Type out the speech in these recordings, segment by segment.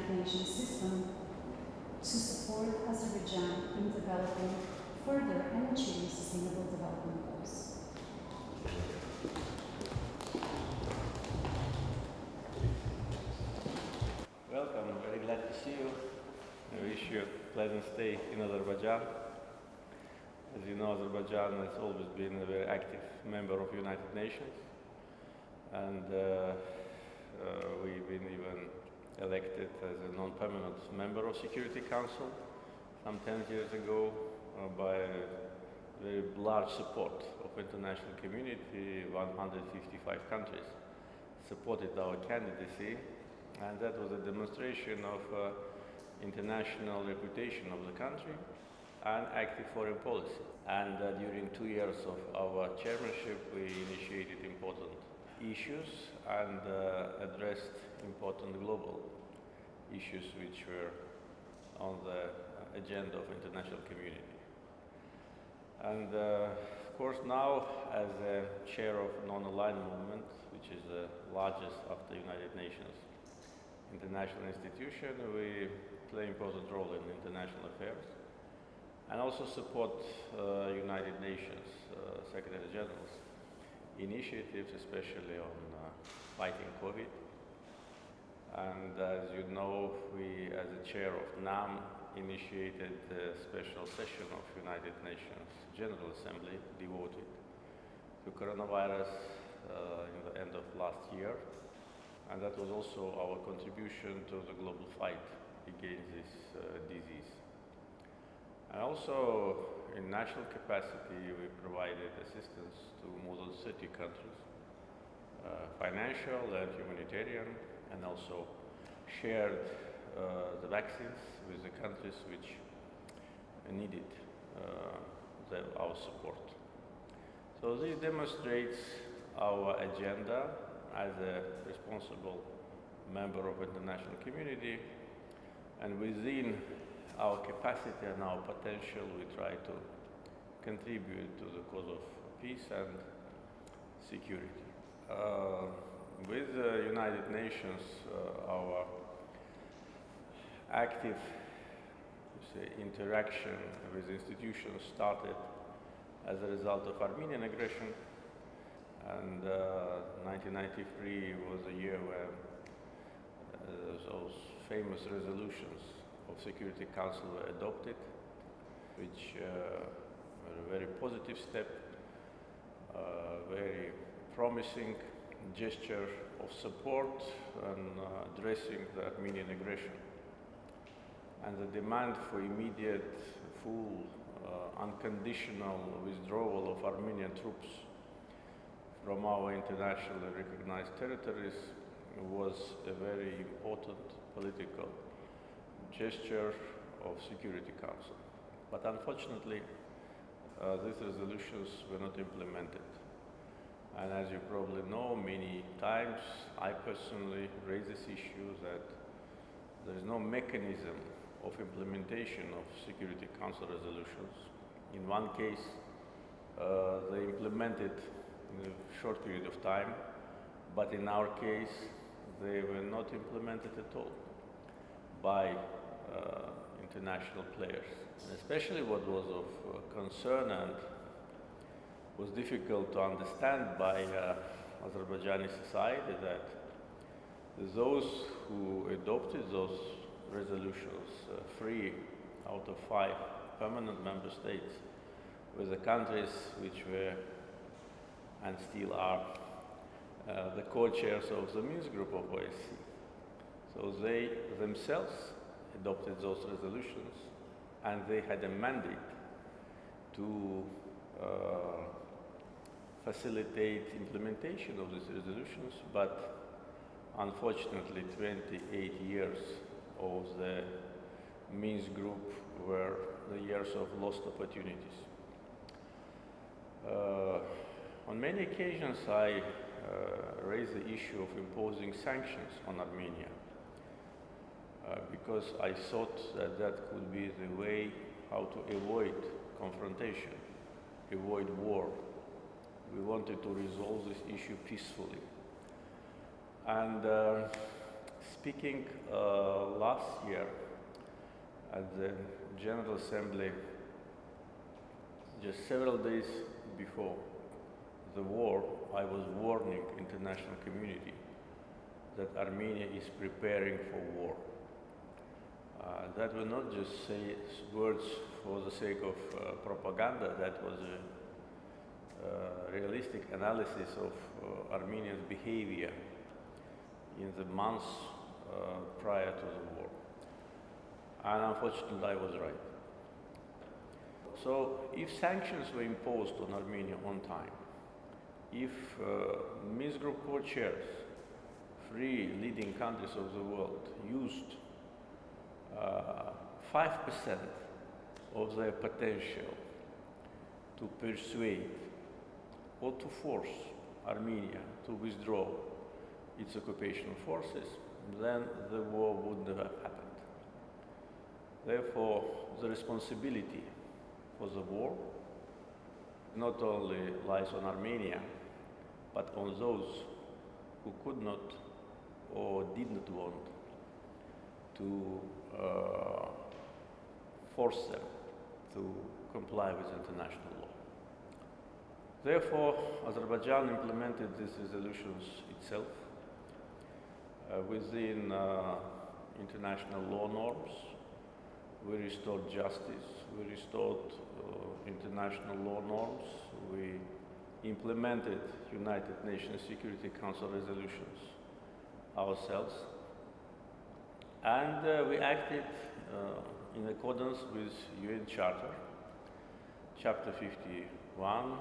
United Nations system to support Azerbaijan in developing further and achieving sustainable development goals. Welcome, I'm very glad to see you. I wish you a pleasant stay in Azerbaijan. As you know, Azerbaijan has always been a very active member of United Nations, and we've been even elected as a non-permanent member of Security Council some 10 years ago by a very large support of international community. 155 countries supported our candidacy, and that was a demonstration of international reputation of the country and active foreign policy. And during 2 years of our chairmanship, we initiated important issues and addressed important global issues which were on the agenda of international community. And of course now, as a chair of non-aligned movement, which is the largest after United Nations international institution, we play an important role in international affairs and also support United Nations Secretary General's initiatives, especially on fighting COVID. And as you know, we, as a chair of NAM, initiated a special session of United Nations General Assembly devoted to coronavirus in the end of last year. And that was also our contribution to the global fight against this disease. And also, in national capacity, we provided assistance to more than 30 countries, financial and humanitarian, and also shared the vaccines with the countries which needed our support. So this demonstrates our agenda as a responsible member of international community, and within our capacity and our potential, we try to contribute to the cause of peace and security. With the United Nations, our active interaction with institutions started as a result of Armenian aggression, and 1993 was a year where those famous resolutions of Security Council were adopted, which were a very positive step, very promising gesture of support and addressing the Armenian aggression. And the demand for immediate, full, unconditional withdrawal of Armenian troops from our internationally recognized territories was a very important political gesture of Security Council. But unfortunately, these resolutions were not implemented. And as you probably know, many times I personally raise this issue that there is no mechanism of implementation of Security Council resolutions. In one case, they implemented in a short period of time, but in our case, they were not implemented at all by international players. And especially what was of concern and was difficult to understand by Azerbaijani society, that those who adopted those resolutions, 3 out of 5 permanent member states, were the countries which were and still are the co-chairs of the Minsk group of OSCE. So they themselves adopted those resolutions, and they had a mandate to facilitate implementation of these resolutions, but unfortunately 28 years of the Minsk group were the years of lost opportunities. On many occasions I raised the issue of imposing sanctions on Armenia because I thought that that could be the way how to avoid confrontation, avoid war. We wanted to resolve this issue peacefully. And Speaking last year at the General Assembly, just several days before the war, I was warning international community that Armenia is preparing for war. That will not just say words for the sake of propaganda. That was a realistic analysis of Armenia's behavior in the months prior to the war. And unfortunately, I was right. So if sanctions were imposed on Armenia on time, if Minsk Group co-chairs, three leading countries of the world, used 5% of their potential to persuade or to force Armenia to withdraw its occupation forces, then the war would never have happened. Therefore, the responsibility for the war not only lies on Armenia, but on those who could not or did not want to force them to comply with international law. Therefore, Azerbaijan implemented these resolutions itself within international law norms. We restored justice, we restored international law norms, we implemented United Nations Security Council resolutions ourselves, and we acted in accordance with UN Charter. Chapter 51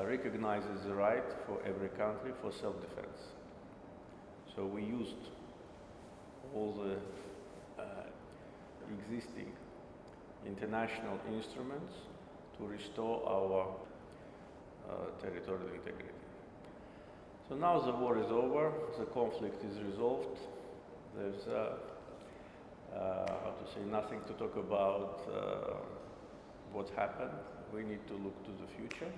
recognizes the right for every country for self-defense. So we used all the existing international instruments to restore our territorial integrity. So now the war is over, the conflict is resolved. There's how to say, nothing to talk about what happened. We need to look to the future.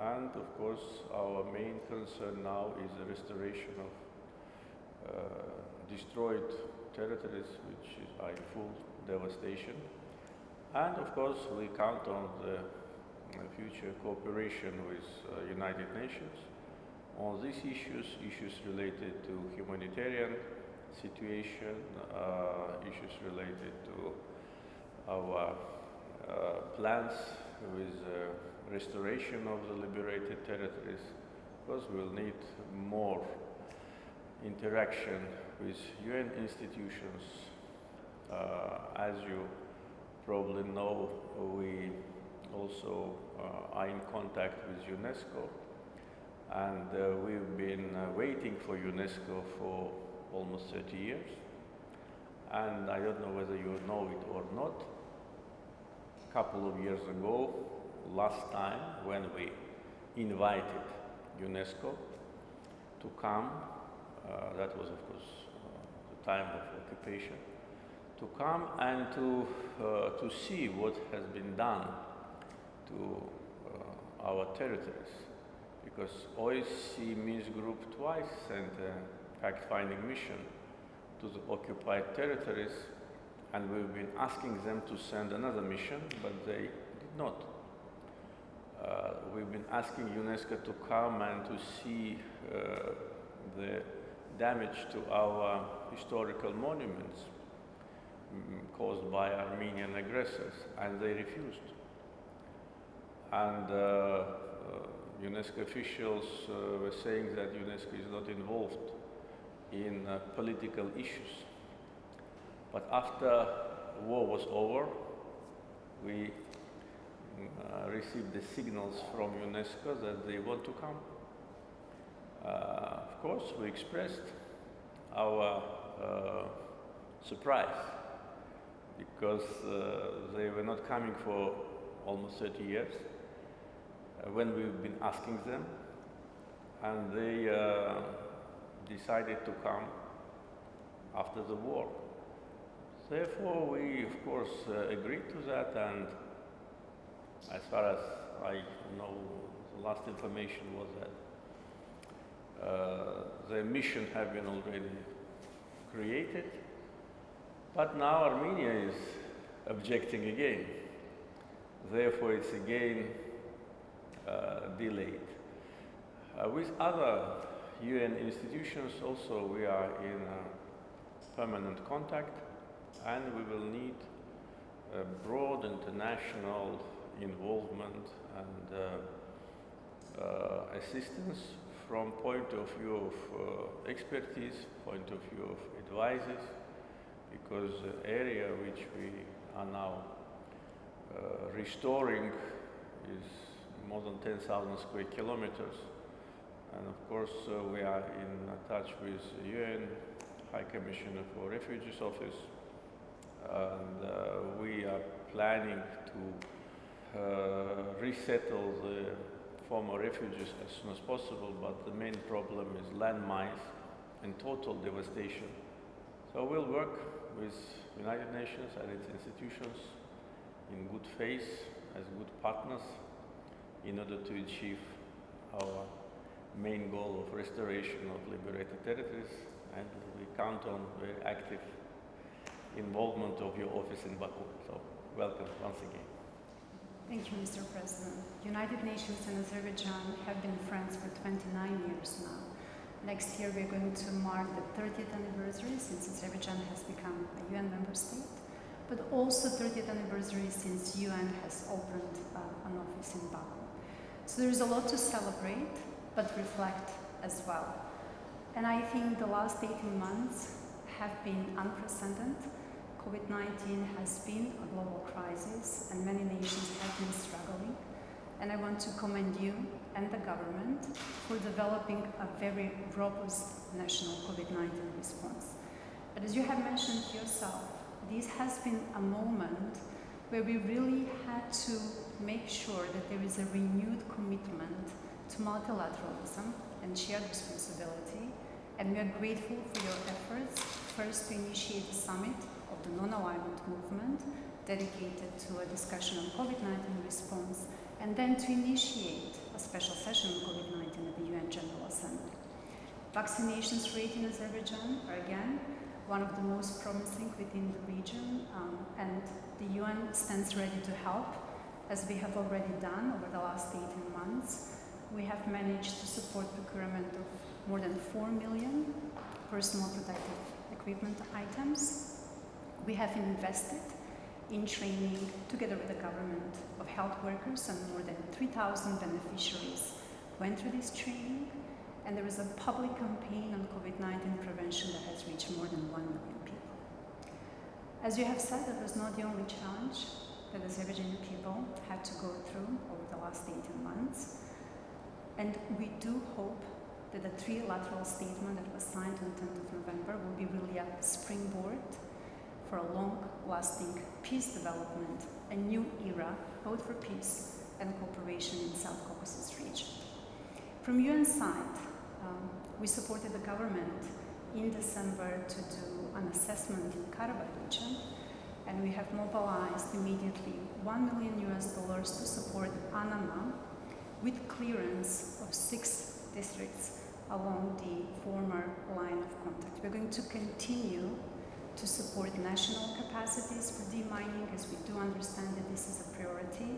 And of course, our main concern now is the restoration of destroyed territories which are in full devastation. And of course, we count on the future cooperation with United Nations on these issues related to humanitarian situation, issues related to our plans with restoration of the liberated territories, because we'll need more interaction with UN institutions. As you probably know, we also are in contact with UNESCO, and we've been waiting for UNESCO for almost 30 years. And I don't know whether you know it or not. A couple of years ago, last time when we invited UNESCO to come, that was of course the time of occupation, to come and to see what has been done to our territories, because OSCE Minsk Group twice sent a fact-finding mission to the occupied territories, and we've been asking them to send another mission, but they did not. We've been asking UNESCO to come and to see the damage to our historical monuments caused by Armenian aggressors, and they refused. And UNESCO officials were saying that UNESCO is not involved in political issues. But after war was over, we received the signals from UNESCO that they want to come. Of course, we expressed our surprise, because they were not coming for almost 30 years when we've been asking them, and they decided to come after the war. Therefore, we of course agreed to that, and as far as I know, the last information was that the mission have been already created, but now Armenia is objecting again. Therefore, it's again delayed. With other UN institutions also we are in permanent contact, and we will need broad international involvement and assistance from point of view of expertise, point of view of advices, because the area which we are now restoring is more than 10,000 square kilometers. And of course, we are in touch with the UN High Commissioner for Refugees Office, and we are planning to resettle the former refugees as soon as possible, but the main problem is landmines and total devastation. So we'll work with United Nations and its institutions in good faith, as good partners, in order to achieve our main goal of restoration of liberated territories, and we count on very active involvement of your office in Baku. So welcome once again. Thank you, Mr. President. United Nations and Azerbaijan have been friends for 29 years now. Next year we're going to mark the 30th anniversary since Azerbaijan has become a UN member state, but also 30th anniversary since UN has opened an office in Baku. So there's a lot to celebrate, but reflect as well. And I think the last 18 months have been unprecedented. COVID-19 has been a global crisis, and many nations have been struggling. And I want to commend you and the government for developing a very robust national COVID-19 response. But as you have mentioned yourself, this has been a moment where we really had to make sure that there is a renewed commitment to multilateralism and shared responsibility, and we are grateful for your efforts, first to initiate the summit of the non-alignment movement dedicated to a discussion on COVID-19 response, and then to initiate a special session on COVID-19 at the UN General Assembly. Vaccinations rate in Azerbaijan are again one of the most promising within the region, and the UN stands ready to help, as we have already done over the last 18 months. We have managed to support procurement of more than 4 million personal protective equipment items. We have invested in training, together with the government, of health workers, and more than 3,000 beneficiaries went through this training. And there is a public campaign on COVID-19 prevention that has reached more than 1 million people. As you have said, that was not the only challenge that the Azerbaijani people had to go through over the last 18 months. And we do hope that the trilateral statement that was signed on 10th of November will be really a springboard for a long-lasting peace development, a new era, both for peace and cooperation in South Caucasus region. From UN side, we supported the government in December to do an assessment in Karabakh region, and we have mobilized immediately $1 million to support Anama with clearance of 6 districts along the former line of contact. We're going to continue to support national capacities for demining, as we do understand that this is a priority.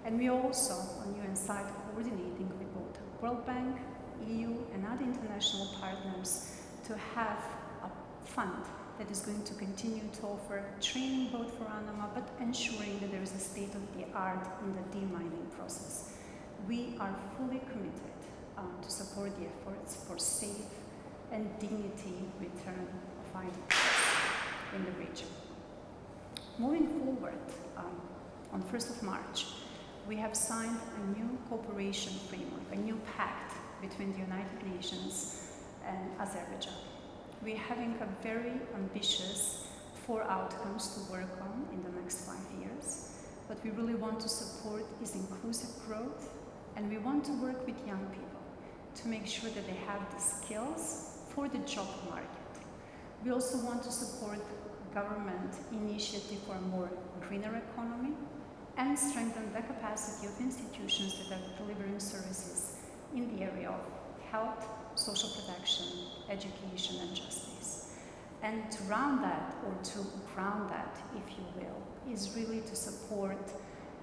And we also, on UN side, coordinating with both World Bank, EU, and other international partners to have a fund that is going to continue to offer training both for Anama, but ensuring that there is a state-of-the-art in the demining process. We are fully committed to support the efforts for safe and dignity return of IDPs in the region. Moving forward, on 1st of March, we have signed a new cooperation framework, a new pact between the United Nations and Azerbaijan. We're having a very ambitious 4 outcomes to work on in the next 5 years. What we really want to support is inclusive growth, and we want to work with young people to make sure that they have the skills for the job market. We also want to support government initiative for a more greener economy and strengthen the capacity of institutions that are delivering services in the area of health, social protection, education, and justice. And to round that, or to ground that, if you will, is really to support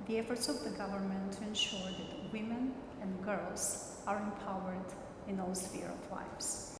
the efforts of the government to ensure that women and girls are empowered in all spheres of lives.